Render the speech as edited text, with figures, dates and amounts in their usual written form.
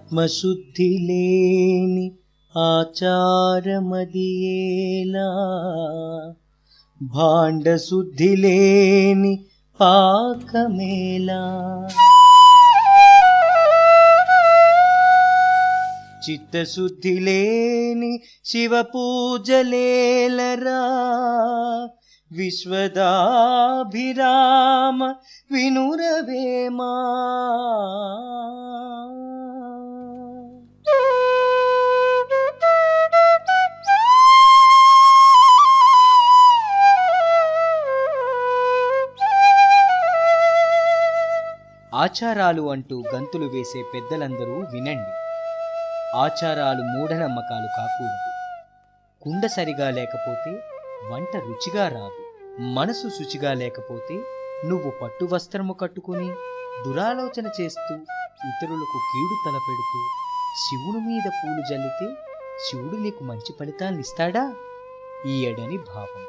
ఆత్మశుద్ధి లేని ఆచారమదియేలా, భాండశుద్ధి లేని పాకమేలా, చిత్తశుద్ధి లేని శివ పూజలేలరా, విశ్వదాభిరామ వినురవేమా. ఆచారాలు అంటూ గంతులు వేసే పెద్దలందరూ వినండి. ఆచారాలు మూఢనమ్మకాలు కాకూడదు. కుండ సరిగా లేకపోతే వంట రుచిగా రాదు. మనసు శుచిగా లేకపోతే నువ్వు పట్టు వస్త్రము కట్టుకుని దురాలోచన చేస్తూ ఇతరులకు కీడు తలపెడుతూ శివుని మీద పూలు జల్లితే శివుడు నీకు మంచి ఫలితాన్నిస్తాడా? ఈయడని భావం.